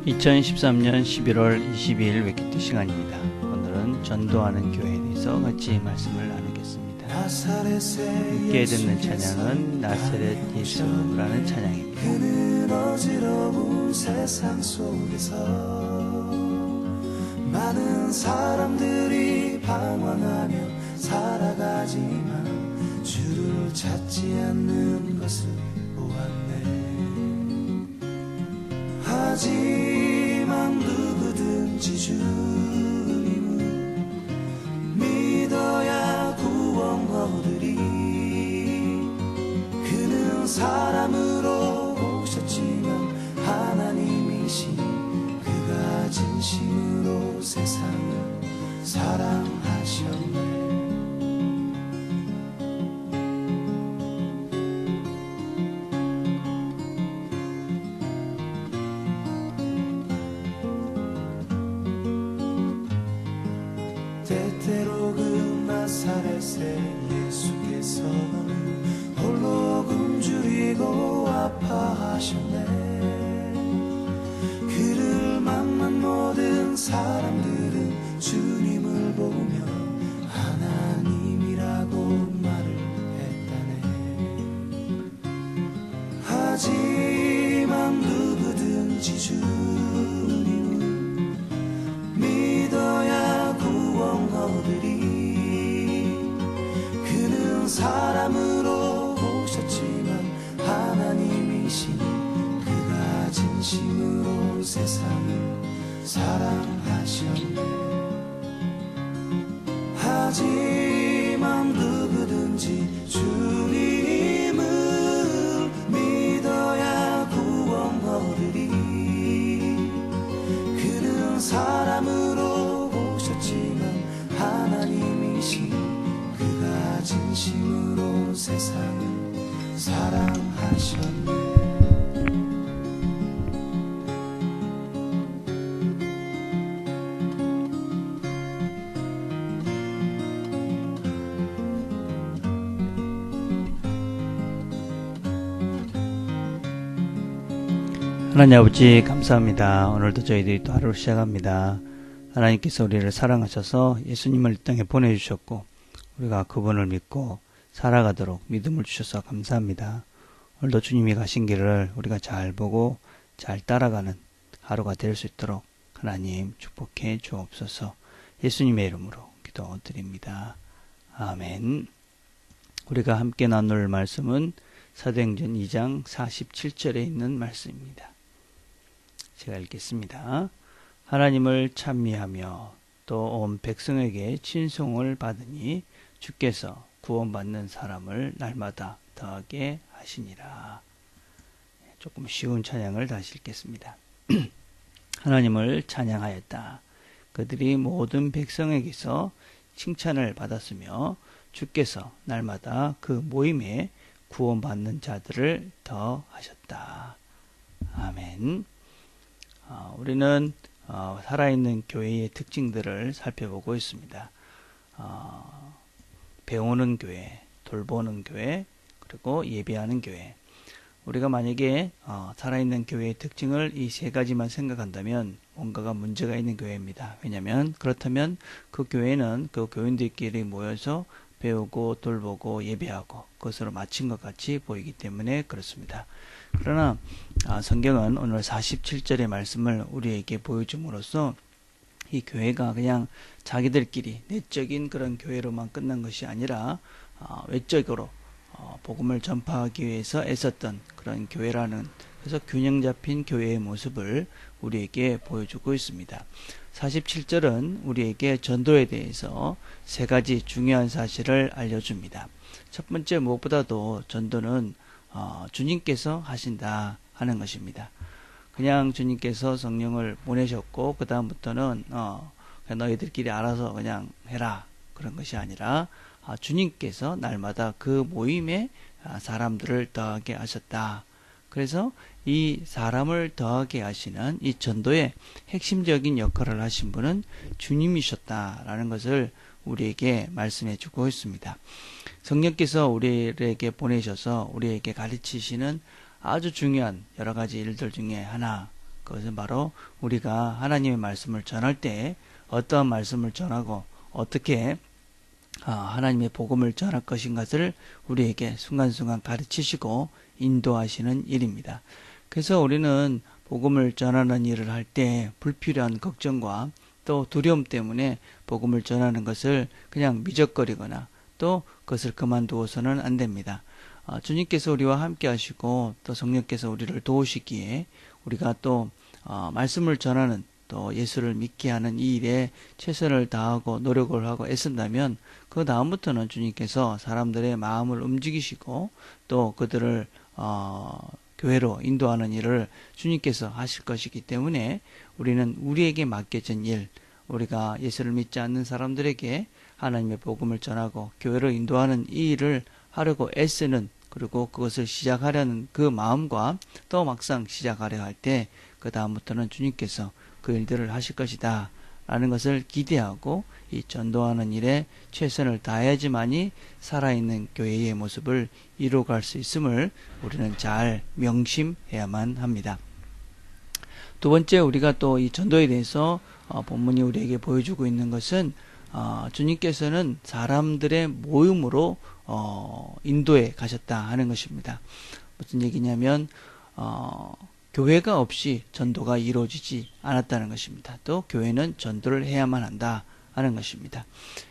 2013년 11월 22일 웨키트 시간입니다. 오늘은 전도하는 교회에 대해서 같이 말씀을 나누겠습니다. 함께 듣는 찬양은 나사렛 예수라는 찬양입니다. 그는 어지러운 세상 속에서 많은 사람들이 방황하며 살아가지만 주를 찾지 않는 것을 보았네. 하지만 누구든지 주님을 믿어야 구원 얻으리. 그는 사람으로 오셨지만 하나님이시니 그가 진심으로 세상을 사랑하셨네. 때때로 그 나사렛의 예수께서는 홀로 굶주리고 아파하셨네. 그를 만난 모든 사람들은 주님을 보며 하나님이라고 말을 했다네. 하지만 누구든지 주님을 믿어야 구원 얻으리. 그는 사람으로 오셨지만 하나님이시니 그가 진심으로 세상을 사랑하셨네. 하지만 누구든지 주님을 믿어야 구원 얻으리. 그는 사람으로 오셨지만 하나님이시니 그가 진심으로 세상을 사랑하셨네. 하나님 아버지 감사합니다. 오늘도 저희들이 또 하루를 시작합니다. 하나님께서 우리를 사랑하셔서 예수님을 이 땅에 보내주셨고 우리가 그분을 믿고 살아가도록 믿음을 주셔서 감사합니다. 오늘도 주님이 가신 길을 우리가 잘 보고 잘 따라가는 하루가 될 수 있도록 하나님 축복해 주옵소서. 예수님의 이름으로 기도드립니다. 아멘. 우리가 함께 나눌 말씀은 사도행전 2장 47절에 있는 말씀입니다. 제가 읽겠습니다. 하나님을 찬미하며 또 온 백성에게 친송을 받으니 주께서 구원받는 사람을 날마다 더하게 하시니라. 조금 쉬운 찬양을 다시 읽겠습니다. 하나님을 찬양하였다. 그들이 모든 백성에게서 칭찬을 받았으며 주께서 날마다 그 모임에 구원받는 자들을 더하셨다. 아멘. 우리는 살아있는 교회의 특징들을 살펴보고 있습니다. 배우는 교회, 돌보는 교회, 그리고 예배하는 교회. 우리가 만약에 살아있는 교회의 특징을 이 세 가지만 생각한다면 뭔가가 문제가 있는 교회입니다. 왜냐하면 그렇다면 그 교회는 그 교인들끼리 모여서 배우고 돌보고 예배하고 그것으로 마친 것 같이 보이기 때문에 그렇습니다. 그러나 성경은 오늘 47절의 말씀을 우리에게 보여줌으로써 이 교회가 그냥 자기들끼리 내적인 그런 교회로만 끝난 것이 아니라 외적으로 복음을 전파하기 위해서 애썼던 그런 교회라는, 그래서 균형 잡힌 교회의 모습을 우리에게 보여주고 있습니다. 47절은 우리에게 전도에 대해서 세 가지 중요한 사실을 알려줍니다. 첫 번째, 무엇보다도 전도는 주님께서 하신다 하는 것입니다. 그냥 주님께서 성령을 보내셨고 그 다음부터는 너희들끼리 알아서 그냥 해라 그런 것이 아니라 주님께서 날마다 그 모임에 사람들을 더하게 하셨다. 그래서 이 사람을 더하게 하시는 이 전도의 핵심적인 역할을 하신 분은 주님이셨다라는 것을 우리에게 말씀해 주고 있습니다. 성령께서 우리에게 보내셔서 우리에게 가르치시는 아주 중요한 여러 가지 일들 중에 하나, 그것은 바로 우리가 하나님의 말씀을 전할 때 어떠한 말씀을 전하고 어떻게 하나님의 복음을 전할 것인 것을 우리에게 순간순간 가르치시고 인도하시는 일입니다. 그래서 우리는 복음을 전하는 일을 할 때 불필요한 걱정과 또 두려움 때문에 복음을 전하는 것을 그냥 미적거리거나 또 그것을 그만두어서는 안 됩니다. 주님께서 우리와 함께 하시고 또 성령께서 우리를 도우시기에 우리가 또 말씀을 전하는 또 예수를 믿게 하는 이 일에 최선을 다하고 노력을 하고 애쓴다면 그 다음부터는 주님께서 사람들의 마음을 움직이시고 또 그들을 교회로 인도하는 일을 주님께서 하실 것이기 때문에 우리는 우리에게 맡겨진 일, 우리가 예수를 믿지 않는 사람들에게 하나님의 복음을 전하고 교회로 인도하는 이 일을 하려고 애쓰는, 그리고 그것을 시작하려는 그 마음과 또 막상 시작하려 할 때 그 다음부터는 주님께서 그 일들을 하실 것이다 라는 것을 기대하고 이 전도하는 일에 최선을 다해야지만이 살아있는 교회의 모습을 이루어갈 수 있음을 우리는 잘 명심해야만 합니다. 두 번째, 우리가 또 이 전도에 대해서 본문이 우리에게 보여주고 있는 것은 주님께서는 사람들의 모임으로 인도에 가셨다 하는 것입니다. 무슨 얘기냐면 교회가 없이 전도가 이루어지지 않았다는 것입니다. 또 교회는 전도를 해야만 한다 하는 것입니다.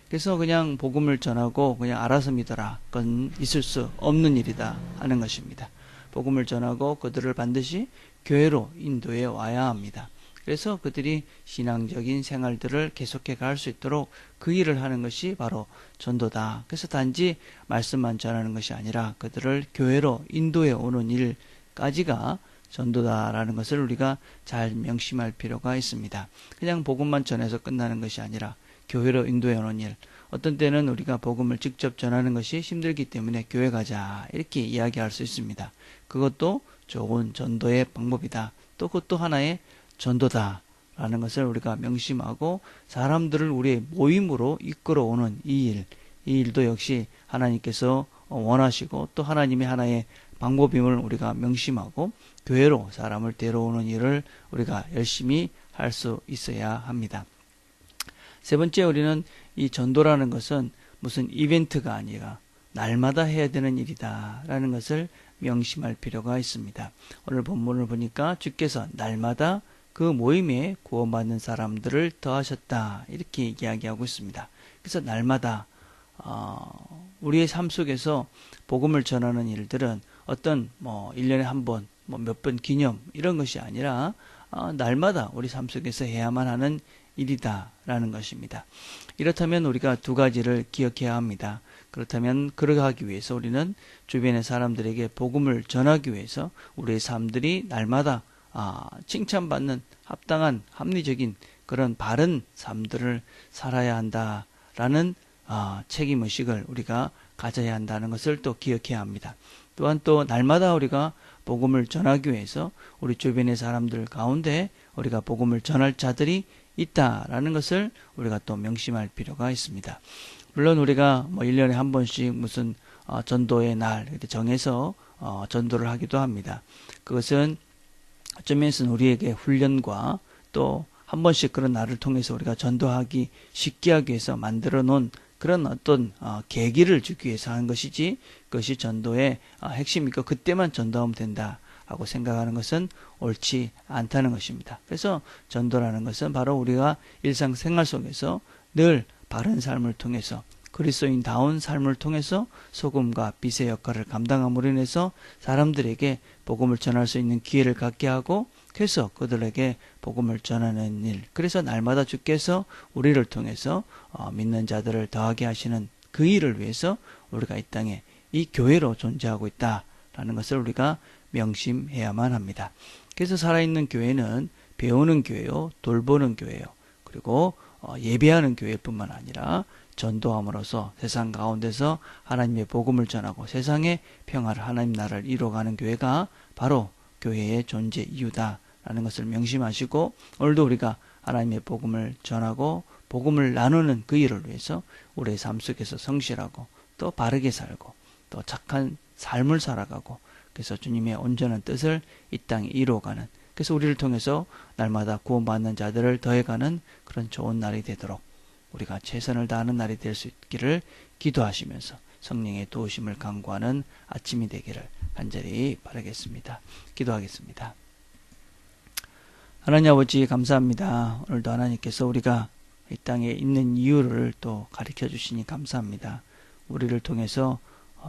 그래서 그냥 복음을 전하고 그냥 알아서 믿어라, 그건 있을 수 없는 일이다 하는 것입니다. 복음을 전하고 그들을 반드시 교회로 인도해 와야 합니다. 그래서 그들이 신앙적인 생활들을 계속해 갈 수 있도록 그 일을 하는 것이 바로 전도다. 그래서 단지 말씀만 전하는 것이 아니라 그들을 교회로 인도해 오는 일까지가 전도다라는 것을 우리가 잘 명심할 필요가 있습니다. 그냥 복음만 전해서 끝나는 것이 아니라 교회로 인도해 오는 일, 어떤 때는 우리가 복음을 직접 전하는 것이 힘들기 때문에 교회 가자 이렇게 이야기할 수 있습니다. 그것도 좋은 전도의 방법이다. 또 그것도 하나의 전도다 라는 것을 우리가 명심하고 사람들을 우리의 모임으로 이끌어오는 이 일도 역시 하나님께서 원하시고 또 하나님의 하나의 방법임을 우리가 명심하고 교회로 사람을 데려오는 일을 우리가 열심히 할 수 있어야 합니다. 세 번째, 우리는 이 전도라는 것은 무슨 이벤트가 아니라 날마다 해야 되는 일이다 라는 것을 명심할 필요가 있습니다. 오늘 본문을 보니까 주께서 날마다 그 모임에 구원받는 사람들을 더하셨다 이렇게 이야기하고 있습니다. 그래서 날마다 우리의 삶 속에서 복음을 전하는 일들은 어떤 1년에 한 번, 몇 번 기념 이런 것이 아니라 날마다 우리 삶 속에서 해야만 하는 일이다라는 것입니다. 이렇다면 우리가 두 가지를 기억해야 합니다. 그렇다면 그러하기 위해서 우리는 주변의 사람들에게 복음을 전하기 위해서 우리의 삶들이 날마다 칭찬받는 합당한 합리적인 그런 바른 삶들을 살아야 한다라는 책임의식을 우리가 가져야 한다는 것을 또 기억해야 합니다. 또한 또 날마다 우리가 복음을 전하기 위해서 우리 주변의 사람들 가운데 우리가 복음을 전할 자들이 있다라는 것을 우리가 또 명심할 필요가 있습니다. 물론 우리가 1년에 한 번씩 무슨 전도의 날 정해서 전도를 하기도 합니다. 그것은 어쩌면서는 우리에게 훈련과 또 한 번씩 그런 날을 통해서 우리가 전도하기 쉽게 하기 위해서 만들어 놓은 그런 어떤 계기를 주기 위해서 하는 것이지, 그것이 전도의 핵심이고 그때만 전도하면 된다 하고 생각하는 것은 옳지 않다는 것입니다. 그래서 전도라는 것은 바로 우리가 일상생활 속에서 늘 바른 삶을 통해서 그리스도인다운 삶을 통해서 소금과 빛의 역할을 감당함으로 인해서 사람들에게 복음을 전할 수 있는 기회를 갖게 하고, 그래서 그들에게 복음을 전하는 일, 그래서 날마다 주께서 우리를 통해서 믿는 자들을 더하게 하시는 그 일을 위해서 우리가 이 땅에 이 교회로 존재하고 있다라는 것을 우리가 명심해야만 합니다. 그래서 살아있는 교회는 배우는 교회요, 돌보는 교회요, 그리고 예배하는 교회일 뿐만 아니라 전도함으로써 세상 가운데서 하나님의 복음을 전하고 세상의 평화를, 하나님 나라를 이루어가는 교회가 바로 교회의 존재 이유다라는 것을 명심하시고, 오늘도 우리가 하나님의 복음을 전하고 복음을 나누는 그 일을 위해서 우리의 삶 속에서 성실하고 또 바르게 살고 또 착한 삶을 살아가고, 그래서 주님의 온전한 뜻을 이 땅에 이루어가는, 그래서 우리를 통해서 날마다 구원받는 자들을 더해가는 그런 좋은 날이 되도록 우리가 최선을 다하는 날이 될 수 있기를 기도하시면서 성령의 도우심을 간구하는 아침이 되기를 간절히 바라겠습니다. 기도하겠습니다. 하나님 아버지 감사합니다. 오늘도 하나님께서 우리가 이 땅에 있는 이유를 또 가르쳐 주시니 감사합니다. 우리를 통해서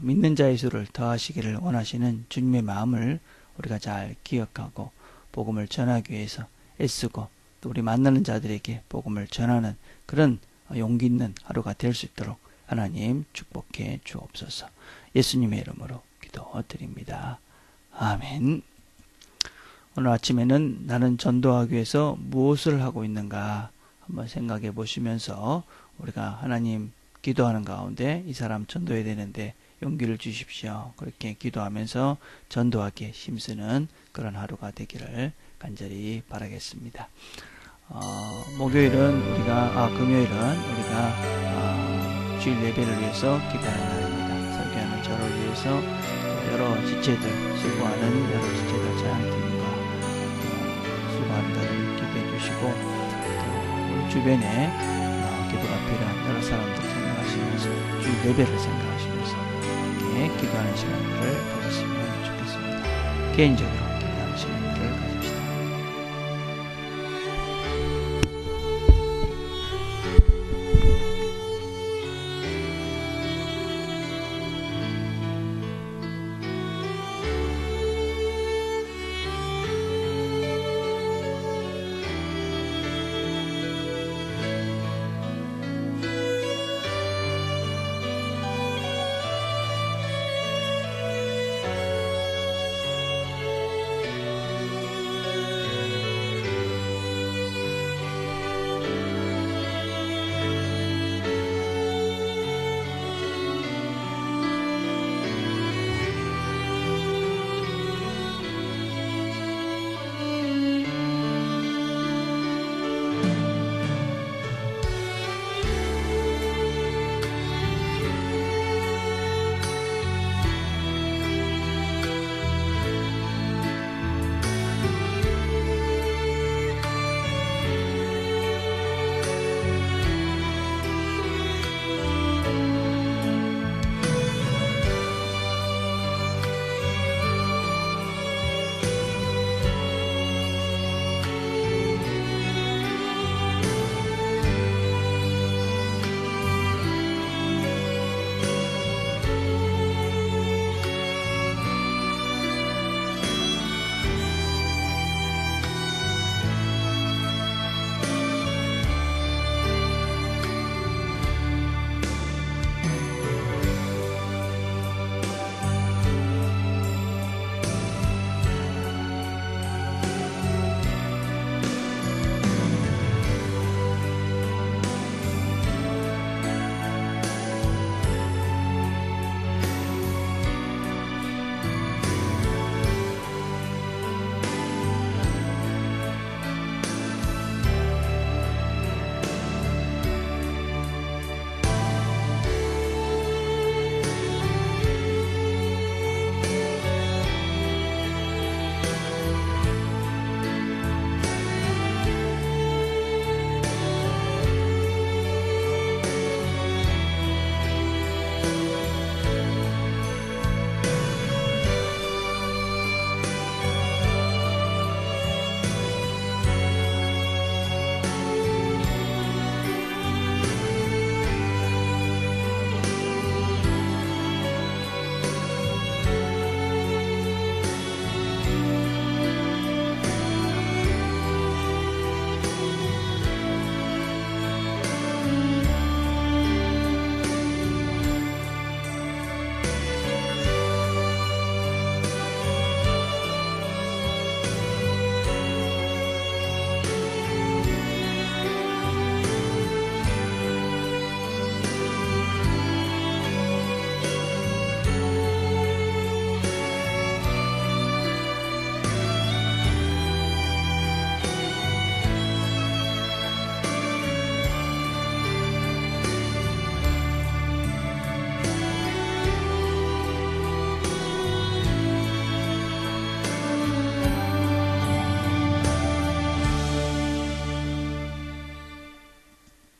믿는 자의 수를 더하시기를 원하시는 주님의 마음을 우리가 잘 기억하고 복음을 전하기 위해서 애쓰고 또 우리 만나는 자들에게 복음을 전하는 그런 용기 있는 하루가 될 수 있도록 하나님 축복해 주옵소서. 예수님의 이름으로 기도드립니다. 아멘. 오늘 아침에는 나는 전도하기 위해서 무엇을 하고 있는가 한번 생각해 보시면서 우리가 하나님 기도하는 가운데 이 사람 전도해야 되는데 용기를 주십시오. 그렇게 기도하면서 전도하기에 힘쓰는 그런 하루가 되기를 간절히 바라겠습니다. 금요일은 우리가 주일 예배를 위해서 기도하는 날입니다. 설교하는 저를 위해서 여러 지체들, 수고하는 여러 지체들 자양팀과 수고하는 자들 기도해 주시고 또 우리 주변에 기도가 필요한 여러 사람들 생각하시면서 주일 예배를 생각하시면서 이렇게 기도하는 시간들을 가졌으면 좋겠습니다. 개인적으로